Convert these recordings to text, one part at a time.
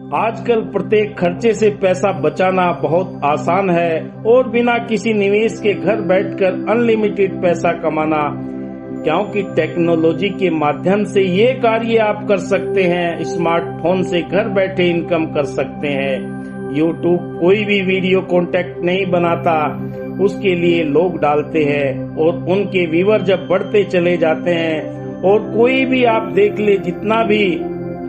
आजकल प्रत्येक खर्चे से पैसा बचाना बहुत आसान है और बिना किसी निवेश के घर बैठकर अनलिमिटेड पैसा कमाना, क्योंकि टेक्नोलॉजी के माध्यम से ये कार्य आप कर सकते हैं। स्मार्टफोन से घर बैठे इनकम कर सकते हैं। यूट्यूब कोई भी वीडियो कंटेंट नहीं बनाता, उसके लिए लोग डालते हैं और उनके व्यूअर जब बढ़ते चले जाते हैं। और कोई भी आप देख ले, जितना भी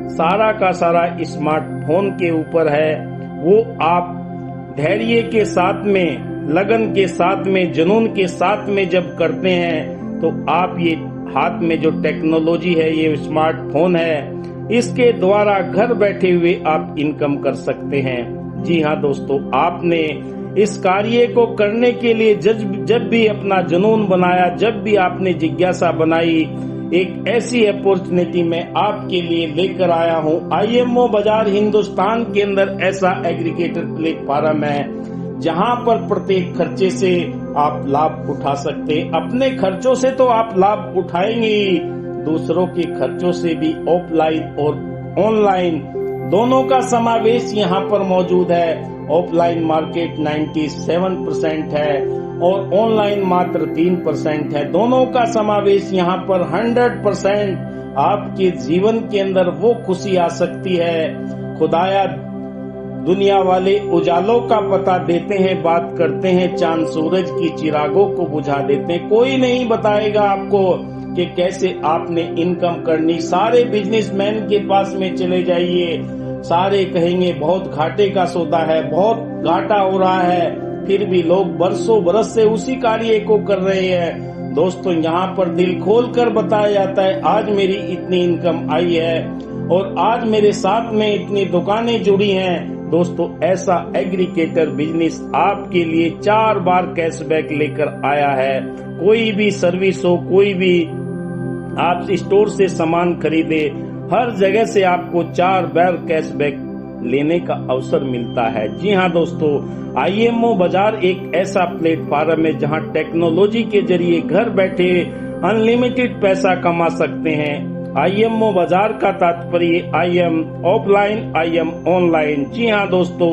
सारा का सारा स्मार्टफोन के ऊपर है, वो आप धैर्य के साथ में, लगन के साथ में, जुनून के साथ में जब करते हैं तो आप ये हाथ में जो टेक्नोलॉजी है, ये स्मार्टफोन है, इसके द्वारा घर बैठे हुए आप इनकम कर सकते हैं। जी हाँ दोस्तों, आपने इस कार्य को करने के लिए जब भी अपना जुनून बनाया, जब भी आपने जिज्ञासा बनाई, एक ऐसी अपॉर्चुनिटी मैं आपके लिए लेकर आया हूँ। IMO बाजार हिंदुस्तान के अंदर ऐसा एग्रीगेटर प्लेटफॉर्म है जहाँ पर प्रत्येक खर्चे से आप लाभ उठा सकते हैं। अपने खर्चों से तो आप लाभ उठाएंगे ही, दूसरों के खर्चों से भी ऑफलाइन और ऑनलाइन दोनों का समावेश यहाँ पर मौजूद है। ऑफलाइन मार्केट 97% है और ऑनलाइन मात्र 3% है। दोनों का समावेश यहाँ पर 100% आपके जीवन के अंदर वो खुशी आ सकती है। खुदाया दुनिया वाले उजालों का पता देते हैं, बात करते हैं, चांद सूरज की चिरागों को बुझा देते हैं। कोई नहीं बताएगा आपको कि कैसे आपने इनकम करनी। सारे बिजनेसमैन के पास में चले जाइए, सारे कहेंगे बहुत घाटे का सौदा है, बहुत घाटा हो रहा है, फिर भी लोग बरसों बरस से उसी कार्य को कर रहे हैं। दोस्तों, यहाँ पर दिल खोल कर बताया जाता है, आज मेरी इतनी इनकम आई है और आज मेरे साथ में इतनी दुकानें जुड़ी हैं। दोस्तों, ऐसा एग्रीगेटर बिजनेस आपके लिए 4 बार कैशबैक लेकर आया है। कोई भी सर्विस हो, कोई भी आप स्टोर से सामान खरीदे, हर जगह से आपको 4 बार कैशबैक लेने का अवसर मिलता है। जी हाँ दोस्तों, IMO बाजार एक ऐसा प्लेटफॉर्म है जहाँ टेक्नोलॉजी के जरिए घर बैठे अनलिमिटेड पैसा कमा सकते हैं। IMO बाजार का तात्पर्य IM ऑफलाइन, IM ऑनलाइन। जी हाँ दोस्तों,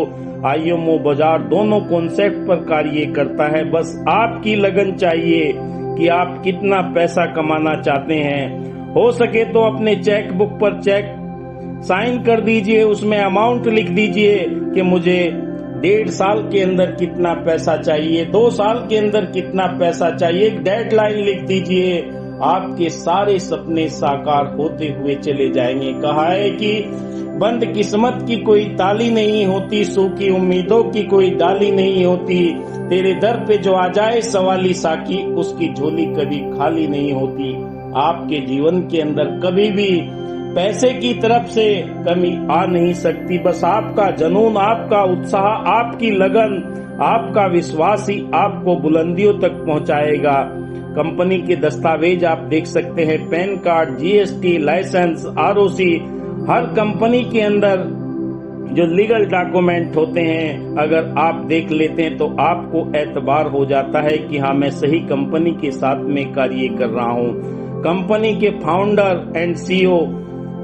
IMO बाजार दोनों कॉन्सेप्ट पर कार्य करता है। बस आपकी लगन चाहिए कि आप कितना पैसा कमाना चाहते हैं। हो सके तो अपने चेक बुक पर चेक साइन कर दीजिए, उसमें अमाउंट लिख दीजिए कि मुझे 1.5 साल के अंदर कितना पैसा चाहिए, 2 साल के अंदर कितना पैसा चाहिए, एक डेडलाइन लिख दीजिए। आपके सारे सपने साकार होते हुए चले जाएंगे। कहा है कि बंद किस्मत की कोई ताली नहीं होती, सूखी उम्मीदों की कोई डाली नहीं होती, तेरे दर पे जो आ जाए सवाली साकी, उसकी झोली कभी खाली नहीं होती। आपके जीवन के अंदर कभी भी पैसे की तरफ से कमी आ नहीं सकती। बस आपका जुनून, आपका उत्साह, आपकी लगन, आपका विश्वास ही आपको बुलंदियों तक पहुंचाएगा। कंपनी के दस्तावेज आप देख सकते हैं, pan card, GST, licence, ROC, हर कंपनी के अंदर जो लीगल डॉक्यूमेंट होते हैं, अगर आप देख लेते हैं तो आपको एतबार हो जाता है कि हाँ, मैं सही कंपनी के साथ में कार्य कर रहा हूँ। कंपनी के फाउंडर एंड CEO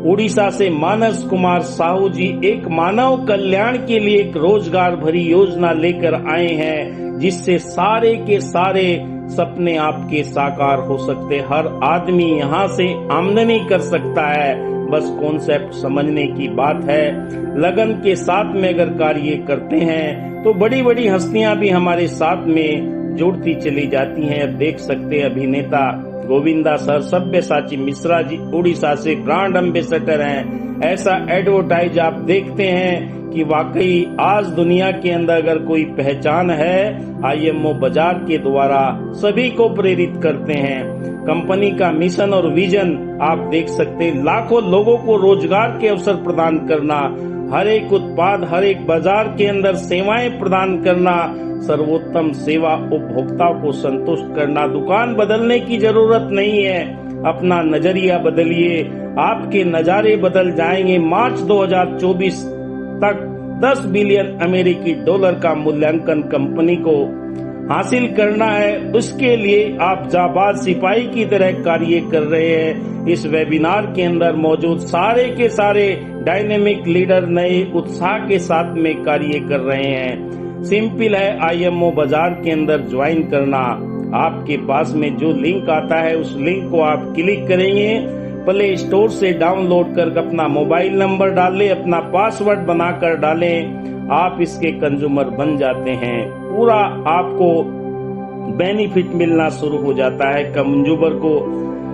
उड़ीसा से मानस कुमार साहू जी एक मानव कल्याण के लिए एक रोजगार भरी योजना लेकर आए हैं, जिससे सारे के सारे सपने आपके साकार हो सकते। हर आदमी यहाँ से आमदनी कर सकता है, बस कॉन्सेप्ट समझने की बात है। लगन के साथ में अगर कार्य करते हैं तो बड़ी बड़ी हस्तियां भी हमारे साथ में जुड़ती चली जाती हैं। देख सकते हैं अभिनेता गोविंदा सर, सब्यसाची मिश्रा जी उड़ीसा से ब्रांड एम्बेसडर हैं। ऐसा एडवर्टाइज आप देखते हैं कि वाकई आज दुनिया के अंदर अगर कोई पहचान है, IMO बाजार के द्वारा सभी को प्रेरित करते हैं। कंपनी का मिशन और विजन आप देख सकते हैं, लाखों लोगों को रोजगार के अवसर प्रदान करना, हर एक उत्पाद, हर एक बाजार के अंदर सेवाएं प्रदान करना, सर्वोत्तम सेवा उपभोक्ताओं को संतुष्ट करना। दुकान बदलने की जरूरत नहीं है, अपना नजरिया बदलिए, आपके नजारे बदल जाएंगे। मार्च 2024 तक 10 बिलियन अमेरिकी डॉलर का मूल्यांकन कंपनी को हासिल करना है। उसके लिए आप जाबाज सिपाही की तरह कार्य कर रहे हैं। इस वेबिनार के अंदर मौजूद सारे के सारे डायनेमिक लीडर नए उत्साह के साथ में कार्य कर रहे हैं। सिंपल है आईएमओ बाजार के अंदर ज्वाइन करना। आपके पास में जो लिंक आता है उस लिंक को आप क्लिक करेंगे, प्ले स्टोर से डाउनलोड कर अपना मोबाइल नंबर डालें, अपना पासवर्ड बनाकर डालें, आप इसके कंज्यूमर बन जाते हैं। पूरा आपको बेनिफिट मिलना शुरू हो जाता है। कंज्यूमर को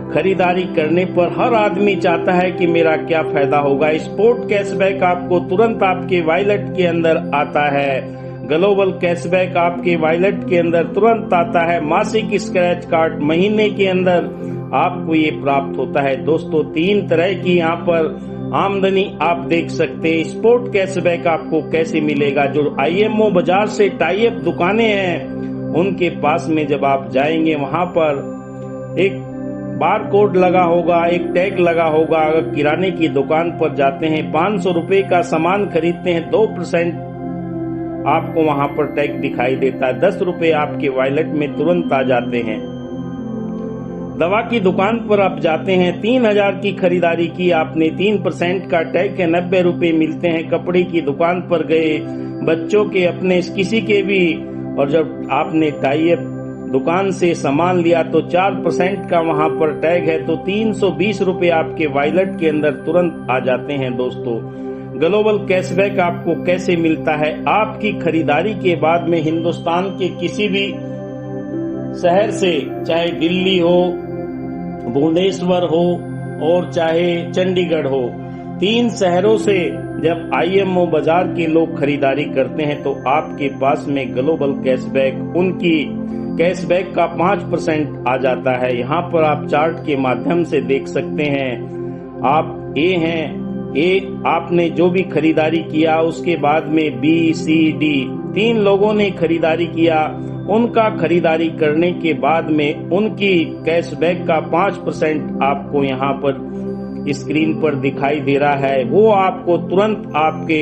खरीदारी करने पर हर आदमी चाहता है कि मेरा क्या फायदा होगा। स्पोर्ट कैशबैक आपको तुरंत आपके वॉलेट के अंदर आता है। ग्लोबल कैशबैक आपके वॉलेट के अंदर तुरंत आता है। मासिक स्क्रैच कार्ड महीने के अंदर आपको ये प्राप्त होता है। दोस्तों 3 तरह की यहाँ पर आमदनी आप देख सकते हैं। स्पोर्ट कैशबैक आपको कैसे मिलेगा? जो आईएमओ बाजार से टाई अप दुकानें हैं उनके पास में जब आप जाएंगे वहां पर एक बार कोड लगा होगा, एक टैग लगा होगा। अगर किराने की दुकान पर जाते हैं 500 रुपए का सामान खरीदते हैं 2% आपको वहां पर टैग दिखाई देता है। 10 रुपए आपके वॉलेट में तुरंत आ जाते हैं। दवा की दुकान पर आप जाते हैं 3000 की खरीदारी की आपने, 3% का टैग है, 90 रुपए मिलते हैं। कपड़े की दुकान पर गए, बच्चों के अपने किसी के भी, और जब आपने टाई अप दुकान से सामान लिया तो 4% का वहां पर टैग है, तो 320 रुपए आपके वॉलेट के अंदर तुरंत आ जाते हैं। दोस्तों ग्लोबल कैशबैक आपको कैसे मिलता है? आपकी खरीदारी के बाद में हिंदुस्तान के किसी भी शहर से, चाहे दिल्ली हो, भुवनेश्वर हो और चाहे चंडीगढ़ हो, 3 शहरों से जब आईएमओ बाजार के लोग खरीदारी करते हैं तो आपके पास में ग्लोबल कैशबैक, उनकी कैशबैक का 5% आ जाता है। यहाँ पर आप चार्ट के माध्यम से देख सकते हैं। आप ए हैं, ए आपने जो भी खरीदारी किया उसके बाद में बी सी डी 3 लोगों ने खरीदारी किया। उनका खरीदारी करने के बाद में उनकी कैशबैक का 5% आपको यहाँ पर स्क्रीन पर दिखाई दे रहा है, वो आपको तुरंत आपके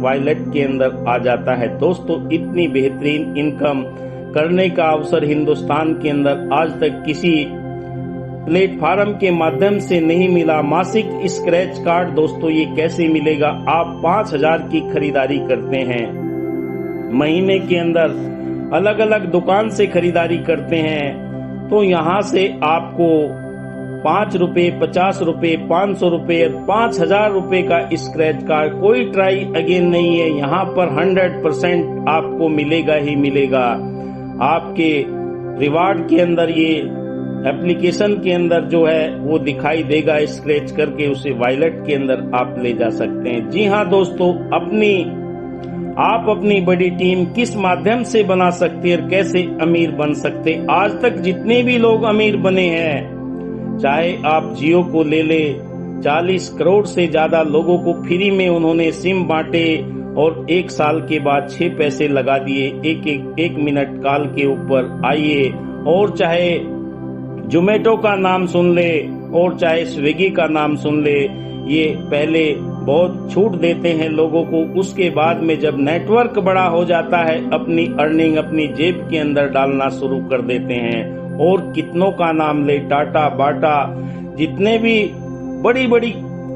वॉलेट के अंदर आ जाता है। दोस्तों इतनी बेहतरीन इनकम करने का अवसर हिंदुस्तान के अंदर आज तक किसी प्लेटफॉर्म के माध्यम से नहीं मिला। मासिक स्क्रैच कार्ड दोस्तों ये कैसे मिलेगा? आप 5000 की खरीदारी करते हैं, महीने के अंदर अलग अलग दुकान से खरीदारी करते हैं, तो यहाँ से आपको 5 रुपए, 50 रुपए, 500 रुपए, 5000 रुपए का स्क्रैच कार्ड, कोई ट्राई अगेन नहीं है। यहाँ पर 100% आपको मिलेगा ही मिलेगा। आपके रिवार्ड के अंदर ये एप्लीकेशन के अंदर जो है वो दिखाई देगा, स्क्रैच करके उसे वॉलेट के अंदर आप ले जा सकते हैं। जी हाँ दोस्तों, आप अपनी बड़ी टीम किस माध्यम से बना सकते हैं, कैसे अमीर बन सकते? आज तक जितने भी लोग अमीर बने हैं, चाहे आप जियो को ले ले, 40 करोड़ से ज्यादा लोगों को फ्री में उन्होंने सिम बांटे और 1 साल के बाद 6 पैसे लगा दिए एक मिनट कॉल के ऊपर। आइए, और चाहे जोमेटो का नाम सुन ले और चाहे स्विगी का नाम सुन ले, ये पहले बहुत छूट देते हैं लोगों को, उसके बाद में जब नेटवर्क बड़ा हो जाता है अपनी अर्निंग अपनी जेब के अंदर डालना शुरू कर देते हैं। और कितनों का नाम ले, टाटा, बाटा, जितने भी बड़ी बड़ी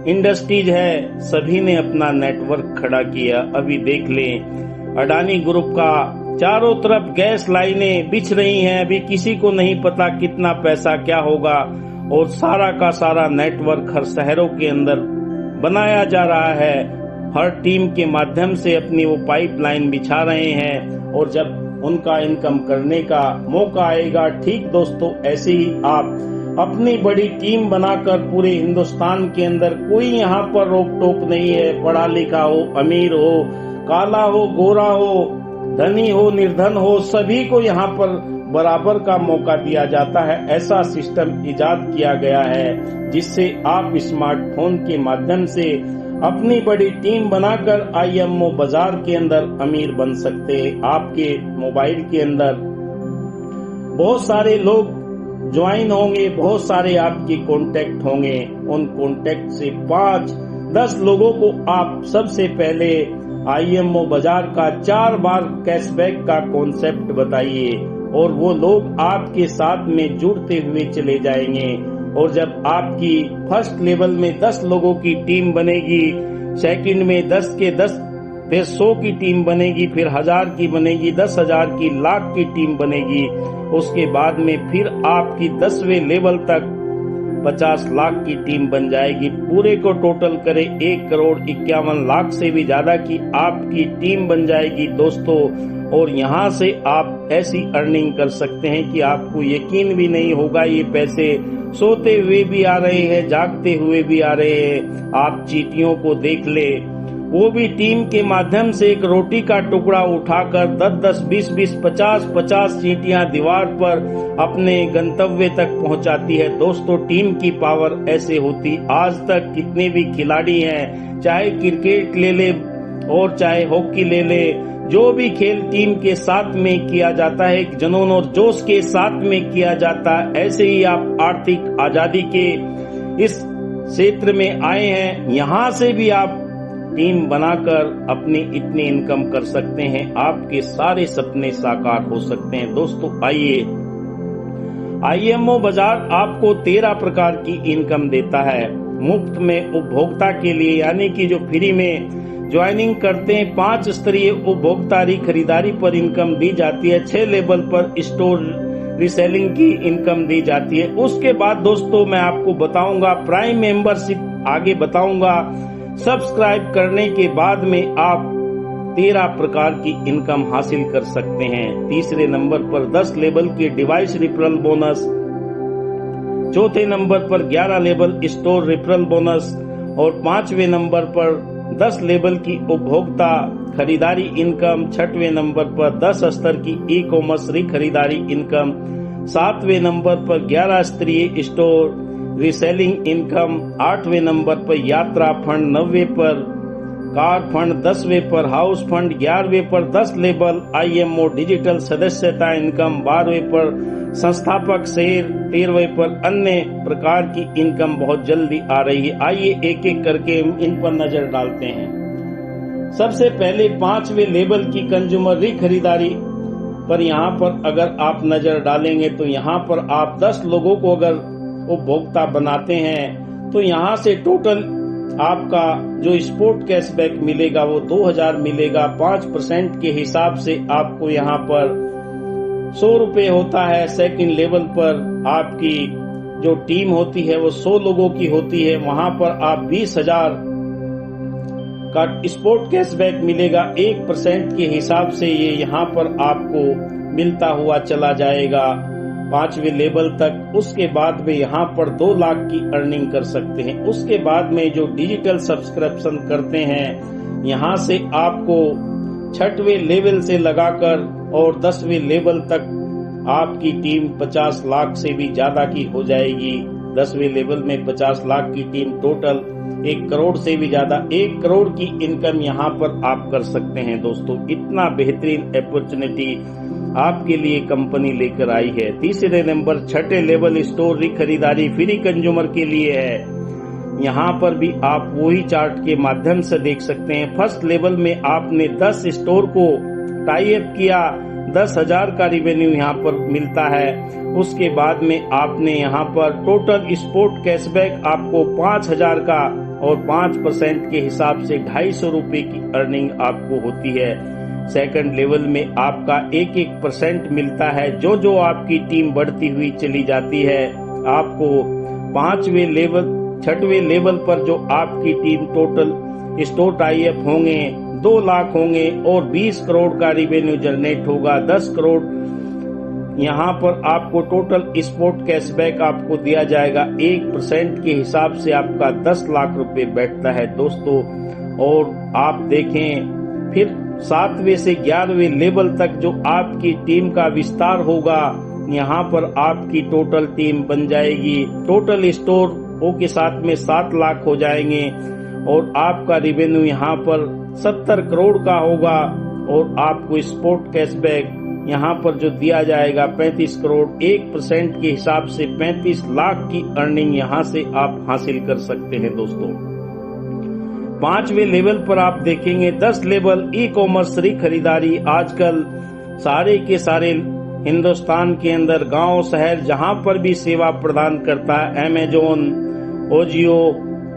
इंडस्ट्रीज है सभी ने अपना नेटवर्क खड़ा किया। अभी देख लें अडानी ग्रुप का चारों तरफ गैस लाइनें बिछ रही हैं, अभी किसी को नहीं पता कितना पैसा क्या होगा, और सारा का सारा नेटवर्क हर शहरों के अंदर बनाया जा रहा है। हर टीम के माध्यम से अपनी वो पाइपलाइन बिछा रहे हैं, और जब उनका इनकम करने का मौका आएगा, ठीक दोस्तों ऐसे ही आप अपनी बड़ी टीम बनाकर पूरे हिंदुस्तान के अंदर, कोई यहाँ पर रोक टोक नहीं है, पढ़ा लिखा हो, अमीर हो, काला हो, गोरा हो, धनी हो, निर्धन हो, सभी को यहाँ पर बराबर का मौका दिया जाता है। ऐसा सिस्टम इजाद किया गया है जिससे आप स्मार्टफोन के माध्यम से अपनी बड़ी टीम बनाकर आईएमओ बाजार के अंदर अमीर बन सकते हैं। आपके मोबाइल के अंदर बहुत सारे लोग ज्वाइन होंगे, बहुत सारे आपके कॉन्टेक्ट होंगे, उन कॉन्टेक्ट से 5-10 लोगों को आप सबसे पहले आईएमओ बाजार का 4 बार कैशबैक का कॉन्सेप्ट बताइए, और वो लोग आपके साथ में जुड़ते हुए चले जाएंगे। और जब आपकी फर्स्ट लेवल में 10 लोगों की टीम बनेगी, सेकंड में 10 के 10, फिर 100 की टीम बनेगी, फिर 1000 की बनेगी, 10,000 की, लाख की टीम बनेगी। उसके बाद में फिर आपकी 10वें लेवल तक 50 लाख की टीम बन जाएगी। पूरे को टोटल करें 1,51,00,000 से भी ज्यादा की आपकी टीम बन जाएगी दोस्तों। और यहाँ से आप ऐसी अर्निंग कर सकते हैं कि आपको यकीन भी नहीं होगा। ये पैसे सोते हुए भी आ रहे हैं, जागते हुए भी आ रहे हैं। आप चींटियों को देख ले, वो भी टीम के माध्यम से एक रोटी का टुकड़ा उठाकर 10-10, 20-20, 50-50 चींटियां दीवार पर अपने गंतव्य तक पहुंचाती है। दोस्तों, टीम की पावर ऐसे होती। आज तक कितने भी खिलाड़ी हैं, चाहे क्रिकेट ले ले और चाहे हॉकी ले ले, जो भी खेल टीम के साथ में किया जाता है, जुनून और जोश के साथ में किया जाता है। ऐसे ही आप आर्थिक आजादी के इस क्षेत्र में आए हैं, यहाँ से भी आप टीम बनाकर अपनी इतनी इनकम कर सकते हैं। आपके सारे सपने साकार हो सकते हैं। दोस्तों, आइए, IMO बाजार आपको 13 प्रकार की इनकम देता है मुफ्त में उपभोक्ता के लिए, यानी कि जो फ्री में ज्वाइनिंग करते हैं 5 स्तरीय उपभोक्तारी खरीदारी पर इनकम दी जाती है। 6 लेवल पर स्टोर रीसेलिंग की इनकम दी जाती है। उसके बाद दोस्तों मैं आपको बताऊंगा प्राइम मेंबरशिप, आगे बताऊंगा। सब्सक्राइब करने के बाद में आप 13 प्रकार की इनकम हासिल कर सकते हैं। तीसरे नंबर पर 10 लेवल के डिवाइस रिफरल बोनस, चौथे नंबर पर 11 लेवल स्टोर रिफरल बोनस और 5वें नंबर पर 10 लेवल की उपभोक्ता खरीदारी इनकम, 6वें नंबर पर 10 स्तर की ई-कॉमर्स खरीदारी इनकम, 7वें नंबर पर 11 स्तरीय स्टोर रीसेलिंग इनकम, 8वें नंबर पर यात्रा फंड, 9वें पर कार फंड, 10वें पर हाउस फंड, 11वें पर 10 लेवल IMO डिजिटल सदस्यता इनकम, 12वें पर संस्थापक शेयर, 13वें पर अन्य प्रकार की इनकम बहुत जल्दी आ रही है। आइए एक एक करके इन पर नजर डालते हैं। सबसे पहले 5वें लेवल की कंज्यूमर खरीदारी पर यहाँ पर अगर आप नजर डालेंगे तो यहाँ पर आप 10 लोगों को अगर उपभोक्ता बनाते हैं तो यहाँ से टोटल आपका जो स्पोर्ट कैशबैक मिलेगा वो 2000 मिलेगा। 5% के हिसाब से आपको यहाँ पर 100 रुपए होता है। सेकंड लेवल पर आपकी जो टीम होती है वो 100 लोगों की होती है, वहां पर आप 20,000 का स्पोर्ट कैशबैक मिलेगा। 1% के हिसाब से ये यहाँ पर आपको मिलता हुआ चला जाएगा 5वें लेवल तक। उसके बाद में यहाँ पर 2 लाख की अर्निंग कर सकते हैं। उसके बाद में जो डिजिटल सब्सक्रिप्शन करते हैं यहाँ से आपको 6वें लेवल से लगाकर और 10वें लेवल तक आपकी टीम 50 लाख से भी ज्यादा की हो जाएगी। 10वें लेवल में 50 लाख की टीम, टोटल 1 करोड़ से भी ज्यादा, 1 करोड़ की इनकम यहाँ पर आप कर सकते हैं। दोस्तों, इतना बेहतरीन अपॉर्चुनिटी आपके लिए कंपनी लेकर आई है। तीसरे नंबर 6 लेवल स्टोर खरीदारी फ्री कंज्यूमर के लिए है। यहाँ पर भी आप वही चार्ट के माध्यम से देख सकते हैं। फर्स्ट लेवल में आपने 10 स्टोर को टाई अप किया, 10,000 का रिवेन्यू यहाँ पर मिलता है। उसके बाद में आपने यहाँ पर टोटल स्पोर्ट कैशबैक आपको 5,000 का और 5% के हिसाब से 250 रुपए की अर्निंग आपको होती है। सेकंड लेवल में आपका 1% मिलता है। जो जो आपकी टीम बढ़ती हुई चली जाती है आपको 5वें लेवल 6वें लेवल पर जो आपकी team total store tie up होंगे 2 लाख होंगे और 20 करोड़ का रिवेन्यू जनरेट होगा। 10 करोड़ यहाँ पर आपको टोटल स्पोर्ट कैशबैक आपको दिया जाएगा। 1% के हिसाब से आपका 10 लाख रुपए बैठता है दोस्तों। और आप देखें फिर 7वें से 11वें लेवल तक जो आपकी टीम का विस्तार होगा, यहाँ पर आपकी टोटल टीम बन जाएगी। टोटल स्टोर के साथ में 7 लाख हो जाएंगे और आपका रिवेन्यू यहाँ पर 70 करोड़ का होगा। और आपको स्पोर्ट कैशबैक यहाँ पर जो दिया जाएगा 35 करोड़, 1% के हिसाब से 35 लाख की अर्निंग यहाँ से आप हासिल कर सकते हैं दोस्तों। 5वें लेवल पर आप देखेंगे 10 लेवल ई-कॉमर्स खरीदारी। आजकल सारे के सारे हिंदुस्तान के अंदर गांव शहर जहां पर भी सेवा प्रदान करता है, अमेजोन, ओजियो,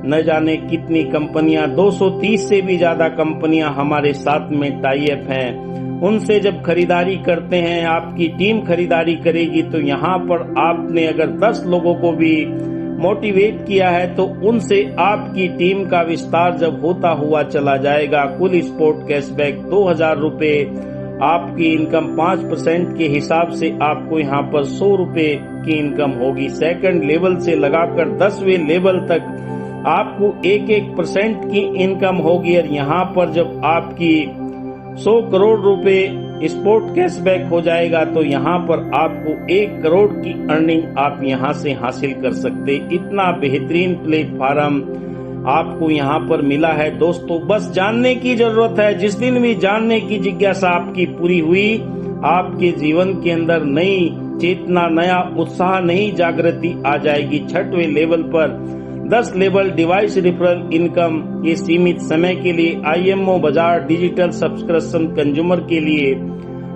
न जाने कितनी कंपनियां, 230 से भी ज्यादा कंपनियां हमारे साथ में टाई अप हैं। उनसे जब खरीदारी करते हैं, आपकी टीम खरीदारी करेगी, तो यहाँ पर आपने अगर 10 लोगों को भी मोटिवेट किया है तो उनसे आपकी टीम का विस्तार जब होता हुआ चला जाएगा। कुल स्पोर्ट कैशबैक 2000 रुपए, आपकी इनकम 5% के हिसाब से आपको यहाँ पर 100 रुपए की इनकम होगी। सेकंड लेवल से लगाकर 10वें लेवल तक आपको 1% की इनकम होगी। और यहाँ पर जब आपकी 100 करोड़ रुपए स्पोर्ट कैशबैक हो जाएगा तो यहाँ पर आपको 1 करोड़ की अर्निंग आप यहाँ से हासिल कर सकते। इतना बेहतरीन प्लेटफॉर्म आपको यहाँ पर मिला है दोस्तों। बस जानने की जरूरत है। जिस दिन भी जानने की जिज्ञासा आपकी पूरी हुई, आपके जीवन के अंदर नई चेतना, नया उत्साह, नई जागृति आ जाएगी। 6वें लेवल पर 10 लेवल डिवाइस रेफरल इनकम, ये सीमित समय के लिए IMO बाजार डिजिटल सब्सक्रिप्शन कंज्यूमर के लिए।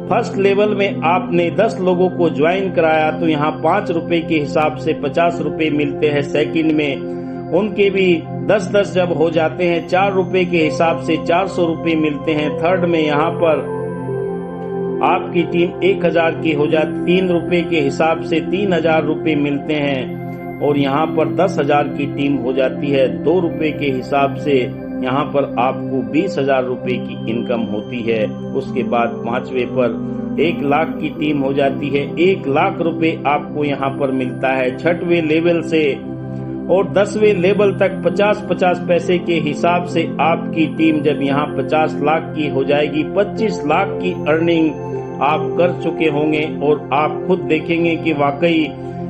फर्स्ट लेवल में आपने 10 लोगों को ज्वाइन कराया तो यहाँ 5 रुपए के हिसाब से 50 रुपए मिलते हैं। सेकंड में उनके भी 10-10 जब हो जाते हैं 4 रुपए के हिसाब से 400 रुपए मिलते हैं। थर्ड में यहाँ पर आपकी टीम 1000 की हो जाती, 3 रुपए के हिसाब से 3000 रुपए मिलते हैं। और यहाँ पर 10,000 की टीम हो जाती है 2 रुपए के हिसाब से, यहाँ पर आपको 20,000 रुपए की इनकम होती है। उसके बाद 5वें पर 1 लाख की टीम हो जाती है, 1 लाख रुपए आपको यहाँ पर मिलता है 6वें लेवल से। और 10वें लेवल तक 50-50 पैसे के हिसाब से आपकी टीम जब यहाँ 50 लाख की हो जाएगी, 25 लाख की अर्निंग आप कर चुके होंगे। और आप खुद देखेंगे कि वाकई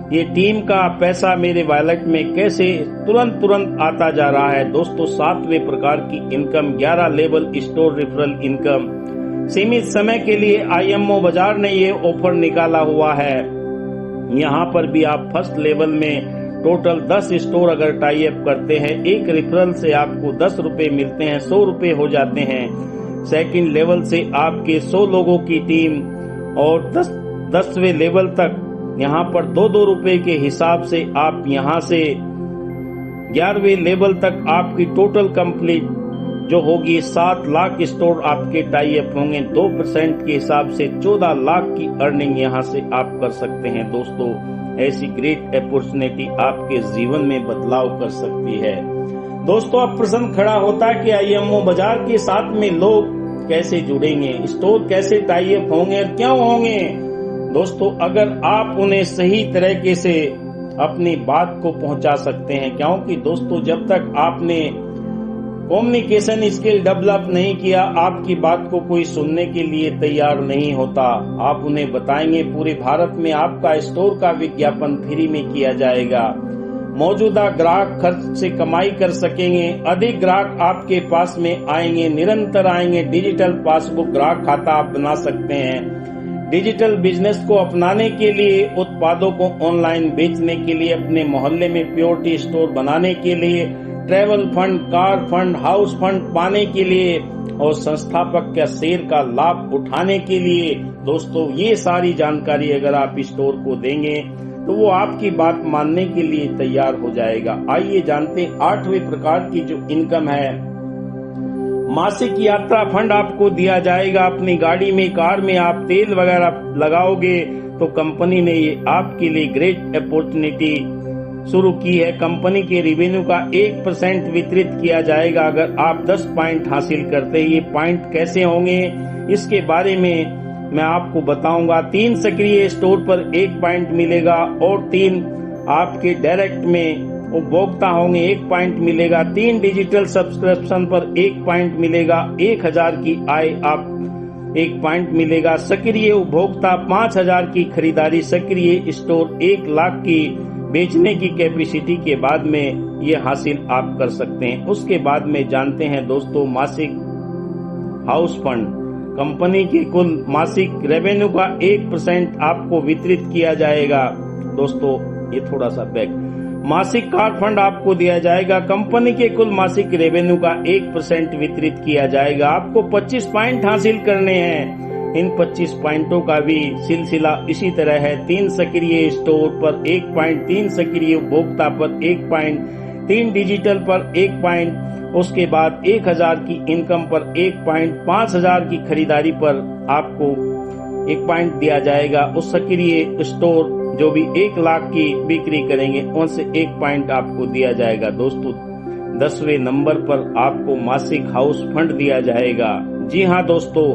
ये टीम का पैसा मेरे वॉलेट में कैसे तुरंत आता जा रहा है। दोस्तों 7वें प्रकार की income 11 level store referral income, सीमित समय के लिए IMO बाजार ने ये ऑफर निकाला हुआ है। यहाँ पर भी आप फर्स्ट लेवल में टोटल 10 स्टोर अगर टाई अप करते हैं, एक रेफरल से आपको 10 रुपए मिलते हैं, 100 रुपए हो जाते हैं। सेकंड लेवल से आपके 100 लोगों की टीम और 10वें लेवल तक यहाँ पर 2-2 रुपए के हिसाब से आप यहाँ से 11वें लेवल तक आपकी टोटल कंप्लीट जो होगी 7 लाख स्टोर आपके टाई अप होंगे। 2% के हिसाब से 14 लाख की अर्निंग यहाँ से आप कर सकते हैं। दोस्तों ऐसी ग्रेट अपॉर्चुनिटी आपके जीवन में बदलाव कर सकती है। दोस्तों अब प्रश्न खड़ा होता है कि IMO बाजार के साथ में लोग कैसे जुड़ेंगे, स्टोर कैसे टाई अप होंगे और क्यों होंगे। दोस्तों अगर आप उन्हें सही तरीके से अपनी बात को पहुंचा सकते हैं, क्योंकि दोस्तों जब तक आपने कम्युनिकेशन स्किल डेवलप नहीं किया, आपकी बात को कोई सुनने के लिए तैयार नहीं होता। आप उन्हें बताएंगे पूरे भारत में आपका स्टोर का विज्ञापन फ्री में किया जाएगा, मौजूदा ग्राहक खर्च से कमाई कर सकेंगे, अधिक ग्राहक आपके पास में आएंगे, निरंतर आएंगे। डिजिटल पासबुक ग्राहक खाता आप बना सकते हैं। डिजिटल बिजनेस को अपनाने के लिए, उत्पादों को ऑनलाइन बेचने के लिए, अपने मोहल्ले में प्योरिटी स्टोर बनाने के लिए, travel fund, car fund, house fund पाने के लिए और संस्थापक का शेयर का लाभ उठाने के लिए। दोस्तों ये सारी जानकारी अगर आप स्टोर को देंगे तो वो आपकी बात मानने के लिए तैयार हो जाएगा। आइए जानते हैं 8वें प्रकार की जो इनकम है। मासिक यात्रा फंड आपको दिया जाएगा। अपनी गाड़ी में, कार में आप तेल वगैरह लगाओगे तो कंपनी ने ये आपके लिए ग्रेट अपॉर्चुनिटी शुरू की है। कंपनी के रेवेन्यू का 1% वितरित किया जाएगा अगर आप 10 पॉइंट हासिल करते हैं। ये पॉइंट कैसे होंगे इसके बारे में मैं आपको बताऊंगा। 3 सक्रिय स्टोर पर 1 पॉइंट मिलेगा और 3 आपके डायरेक्ट में उपभोक्ता होंगे 1 पॉइंट मिलेगा। 3 डिजिटल सब्सक्रिप्शन पर 1 पॉइंट मिलेगा। 1000 की आय आप 1 पॉइंट मिलेगा। सक्रिय उपभोक्ता 5000 की खरीदारी, सक्रिय स्टोर 1 लाख की बेचने की कैपेसिटी के बाद में ये हासिल आप कर सकते हैं। उसके बाद में जानते हैं दोस्तों मासिक हाउस फंड। कंपनी के कुल मासिक रेवेन्यू का 1% आपको वितरित किया जाएगा। दोस्तों ये थोड़ा सा बैक, मासिक कार फंड आपको दिया जाएगा। कंपनी के कुल मासिक रेवेन्यू का 1% वितरित किया जाएगा। आपको 25 पॉइंट हासिल करने हैं। इन 25 पॉइंटों का भी सिलसिला इसी तरह है। 3 सक्रिय स्टोर पर 1 पॉइंट, 3 सक्रिय उपभोक्ता पर 1 पॉइंट, 3 डिजिटल पर 1 पॉइंट, उसके बाद 1000 की इनकम पर 1 पॉइंट, 5000 की खरीदारी पर आपको 1 पॉइंट दिया जाएगा। उस सक्रिय स्टोर जो भी 1 लाख की बिक्री करेंगे उनसे 1 पॉइंट आपको दिया जाएगा। दोस्तों 10वें नंबर पर आपको मासिक हाउस फंड दिया जाएगा। जी हाँ दोस्तों,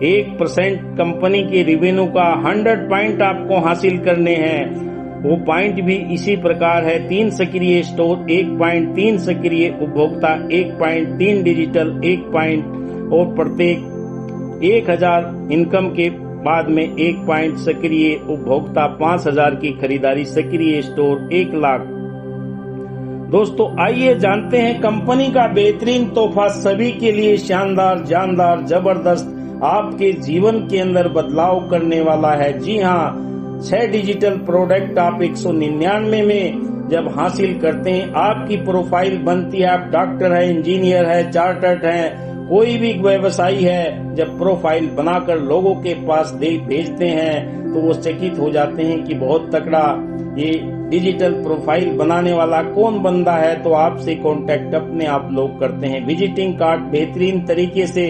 1% कंपनी के रेवेन्यू का 100 पॉइंट आपको हासिल करने हैं। वो पॉइंट भी इसी प्रकार है, 3 सक्रिय स्टोर 1 पॉइंट, 3 सक्रिय उपभोक्ता 1 पॉइंट, 3 डिजिटल 1 पॉइंट और प्रत्येक 1000 इनकम के बाद में 1 पॉइंट, सक्रिय उपभोक्ता 5000 की खरीदारी, सक्रिय स्टोर 1 लाख। दोस्तों आइए जानते हैं कंपनी का बेहतरीन तोहफा, सभी के लिए शानदार, जानदार, जबरदस्त, आपके जीवन के अंदर बदलाव करने वाला है। जी हाँ, 6 डिजिटल प्रोडक्ट आप 199 में जब हासिल करते हैं, आपकी प्रोफाइल बनती है। आप डॉक्टर है, इंजीनियर है, चार्टर्ड है, कोई भी व्यवसायी है, जब प्रोफाइल बनाकर लोगों के पास भेजते हैं तो वो चकित हो जाते हैं कि बहुत तगड़ा ये डिजिटल प्रोफाइल बनाने वाला कौन बंदा है, तो आपसे कांटेक्ट अपने आप लोग करते हैं। विजिटिंग कार्ड बेहतरीन तरीके से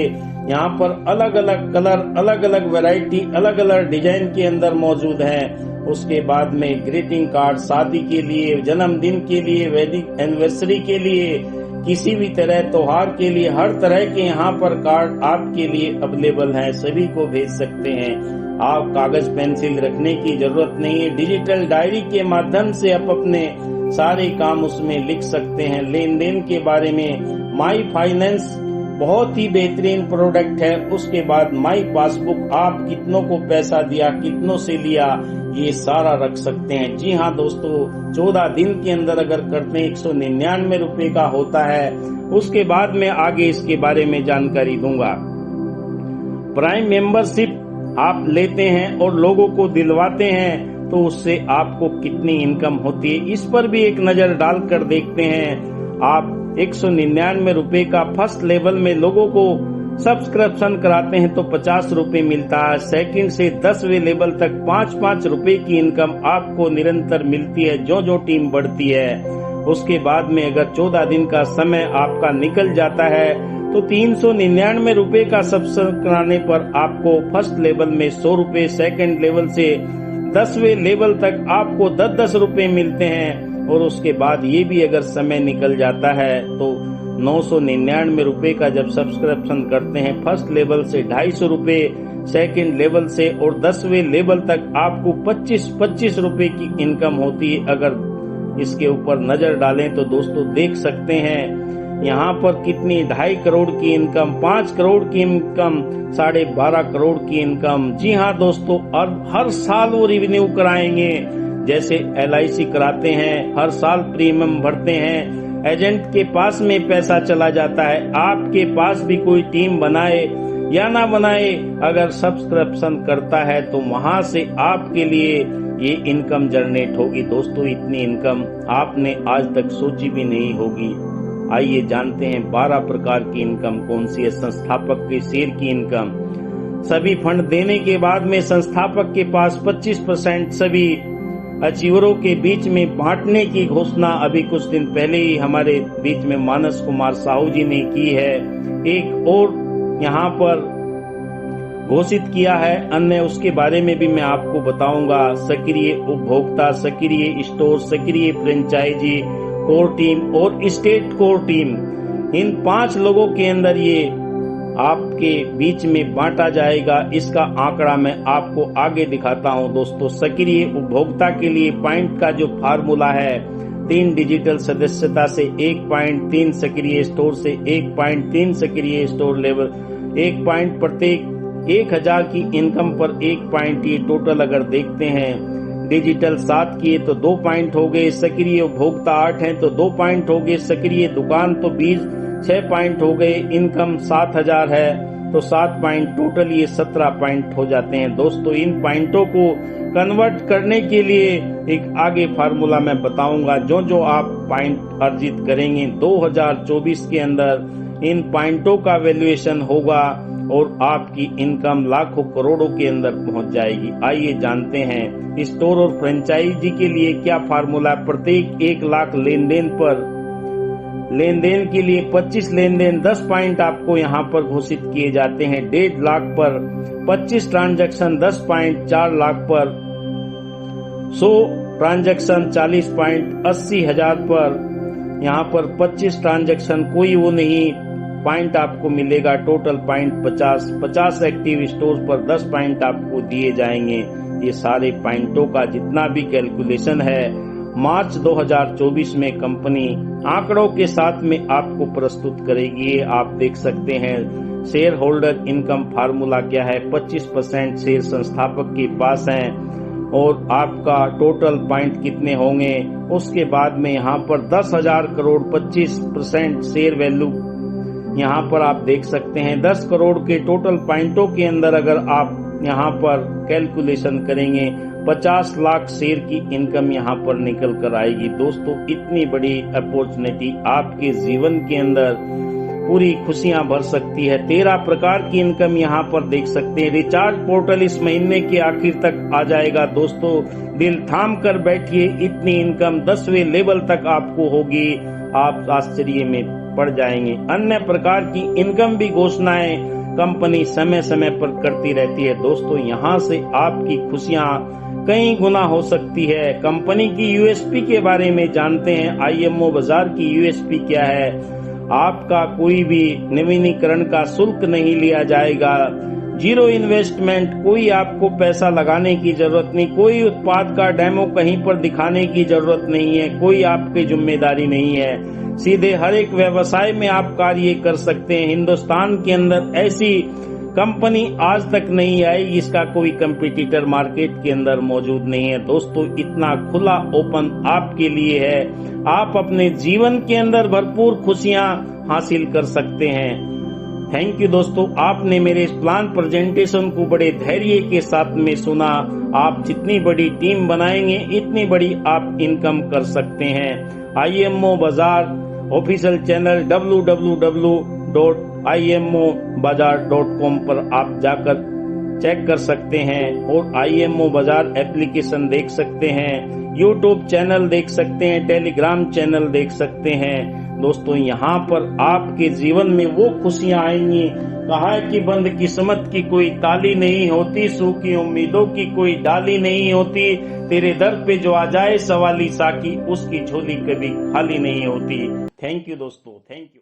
यहाँ पर अलग अलग कलर, अलग अलग वैरायटी, अलग अलग डिजाइन के अंदर मौजूद है। उसके बाद में ग्रीटिंग कार्ड शादी के लिए, जन्मदिन के लिए, वेडिंग एनिवर्सरी के लिए, किसी भी तरह त्योहार के लिए, हर तरह के यहाँ पर कार्ड आपके लिए अवेलेबल हैं, सभी को भेज सकते हैं। आप कागज पेंसिल रखने की जरूरत नहीं है, डिजिटल डायरी के माध्यम से आप अपने सारे काम उसमें लिख सकते हैं। लेन देन के बारे में माई फाइनेंस बहुत ही बेहतरीन प्रोडक्ट है। उसके बाद माई पासबुक, आप कितनों को पैसा दिया, कितनों से लिया, ये सारा रख सकते हैं। जी हाँ दोस्तों, 14 दिन के अंदर अगर करते हैं 199 रुपए का होता है। उसके बाद मैं आगे इसके बारे में जानकारी दूंगा। प्राइम मेंबरशिप आप लेते हैं और लोगों को दिलवाते हैं तो उससे आपको कितनी इनकम होती है, इस पर भी एक नजर डालकर देखते हैं। आप 199 रुपए का फर्स्ट लेवल में लोगों को सब्सक्रिप्शन कराते हैं तो 50 रुपए मिलता है। सेकंड से 10वें लेवल तक 5-5 रुपए की इनकम आपको निरंतर मिलती है जो जो टीम बढ़ती है। उसके बाद में अगर 14 दिन का समय आपका निकल जाता है तो 399 रुपए का सब्सक्रिप्शन कराने पर आपको फर्स्ट लेवल में 100 रुपए, सेकेंड लेवल से 10वें लेवल तक आपको 10-10 रुपए मिलते हैं। और उसके बाद ये भी अगर समय निकल जाता है तो 999 रुपए का जब सब्सक्रिप्शन करते हैं फर्स्ट लेवल से 250 रुपए, सेकेंड लेवल से और 10वें लेवल तक आपको 25-25 रुपए की इनकम होती है। अगर इसके ऊपर नजर डालें तो दोस्तों देख सकते हैं यहाँ पर कितनी 2.5 करोड़ की इनकम, 5 करोड़ की इनकम, 12.5 करोड़ की इनकम। जी हाँ दोस्तों, और हर साल वो रिवेन्यू कराएंगे, जैसे LIC कराते हैं, हर साल प्रीमियम भरते हैं, एजेंट के पास में पैसा चला जाता है। आपके पास भी कोई टीम बनाए या ना बनाए, अगर सब्सक्रिप्शन करता है तो वहां से आपके लिए ये इनकम जनरेट होगी। दोस्तों इतनी इनकम आपने आज तक सोची भी नहीं होगी। आइए जानते हैं 12 प्रकार की इनकम कौन सी है। संस्थापक के शेयर की इनकम, सभी फंड देने के बाद में संस्थापक के पास 25% सभी अचीवरों के बीच में बांटने की घोषणा अभी कुछ दिन पहले ही हमारे बीच में मानस कुमार साहू जी ने की है। एक और यहाँ पर घोषित किया है अन्य, उसके बारे में भी मैं आपको बताऊंगा। सक्रिय उपभोक्ता, सक्रिय स्टोर, सक्रिय फ्रेंचाइजी, कोर टीम और स्टेट कोर टीम, इन 5 लोगों के अंदर ये आपके बीच में बांटा जाएगा। इसका आंकड़ा मैं आपको आगे दिखाता हूं। दोस्तों सक्रिय उपभोक्ता के लिए पॉइंट का जो फार्मूला है, 3 डिजिटल सदस्यता से 1 पॉइंट, 3 सक्रिय स्टोर से 1 पॉइंट, 3 सक्रिय स्टोर लेवल 1 पॉइंट, प्रत्येक 1000 की इनकम पर 1 पॉइंट। ये टोटल अगर देखते हैं, डिजिटल 7 किए तो 2 पॉइंट हो गए, सक्रिय उपभोक्ता 8 हैं तो 2 पॉइंट हो गए, सक्रिय दुकान तो 6 पॉइंट हो गए, इनकम 7000 है तो 7 पॉइंट, टोटल ये 17 पॉइंट हो जाते हैं। दोस्तों इन पॉइंटों को कन्वर्ट करने के लिए एक आगे फार्मूला मैं बताऊंगा। जो जो आप पॉइंट अर्जित करेंगे 2024 के अंदर इन पॉइंटों का वैल्यूएशन होगा और आपकी इनकम लाखों करोड़ों के अंदर पहुंच जाएगी। आइए जानते हैं स्टोर और फ्रेंचाइजी के लिए क्या फार्मूला। प्रत्येक 1 लाख लेन देन पर लेन देन के लिए 25 लेन देन 10 पॉइंट आपको यहाँ पर घोषित किए जाते हैं। 1.5 लाख पर 25 ट्रांजैक्शन 10 पॉइंट, 4 लाख पर 100 ट्रांजैक्शन 40 पॉइंट, 80,000 पर यहाँ पर 25 ट्रांजैक्शन कोई वो नहीं पॉइंट आपको मिलेगा। टोटल पॉइंट 50 एक्टिव स्टोर पर 10 पॉइंट आपको दिए जाएंगे। ये सारे पॉइंटों का जितना भी कैलकुलेशन है मार्च 2024 में कंपनी आंकड़ों के साथ में आपको प्रस्तुत करेगी। आप देख सकते हैं शेयर होल्डर इनकम फार्मूला क्या है। 25% शेयर संस्थापक के पास है और आपका टोटल पॉइंट कितने होंगे। उसके बाद में यहाँ पर 10,000 करोड़ 25% शेयर वैल्यू यहाँ पर आप देख सकते हैं। 10 करोड़ के टोटल पॉइंटों के अंदर अगर आप यहाँ पर कैलकुलेशन करेंगे 50 लाख शेयर की इनकम यहाँ पर निकल कर आएगी। दोस्तों इतनी बड़ी अपॉर्चुनिटी आपके जीवन के अंदर पूरी खुशियां भर सकती है। 13 प्रकार की इनकम यहाँ पर देख सकते हैं। रिचार्ज पोर्टल इस महीने के आखिर तक आ जाएगा। दोस्तों दिल थाम कर बैठिए, इतनी इनकम 10वें लेवल तक आपको होगी, आप आश्चर्य में पड़ जाएंगे। अन्य प्रकार की इनकम भी घोषणाएं कंपनी समय समय पर करती रहती है। दोस्तों यहाँ से आपकी खुशियां कई गुना हो सकती है। कंपनी की यूएसपी के बारे में जानते हैं। आईएमओ बाजार की यूएसपी क्या है। आपका कोई भी नवीनीकरण का शुल्क नहीं लिया जाएगा। जीरो इन्वेस्टमेंट, कोई आपको पैसा लगाने की जरूरत नहीं। कोई उत्पाद का डेमो कहीं पर दिखाने की जरूरत नहीं है। कोई आपकी जिम्मेदारी नहीं है। सीधे हर एक व्यवसाय में आप कार्य कर सकते हैं। हिंदुस्तान के अंदर ऐसी कंपनी आज तक नहीं आई जिसका कोई कंपटीटर मार्केट के अंदर मौजूद नहीं है। दोस्तों इतना खुला ओपन आपके लिए है। आप अपने जीवन के अंदर भरपूर खुशियां हासिल कर सकते हैं। थैंक यू दोस्तों, आपने मेरे इस प्लान प्रेजेंटेशन को बड़े धैर्य के साथ में सुना। आप जितनी बड़ी टीम बनाएंगे इतनी बड़ी आप इनकम कर सकते हैं। आईएमओ बाजार ऑफिशियल चैनल www.imobazaar.com पर आप जाकर चेक कर सकते हैं और आईएमओ बाजार एप्लीकेशन देख सकते हैं, यूट्यूब चैनल देख सकते हैं, टेलीग्राम चैनल देख सकते हैं। दोस्तों यहाँ पर आपके जीवन में वो खुशियां आएंगी। कहा है कि बंद किस्मत की कोई ताली नहीं होती, सूखी उम्मीदों की कोई डाली नहीं होती। तेरे दर पे जो आ जाए सवाली साकी, उसकी झोली कभी खाली नहीं होती। थैंक यू दोस्तों, थैंक यू।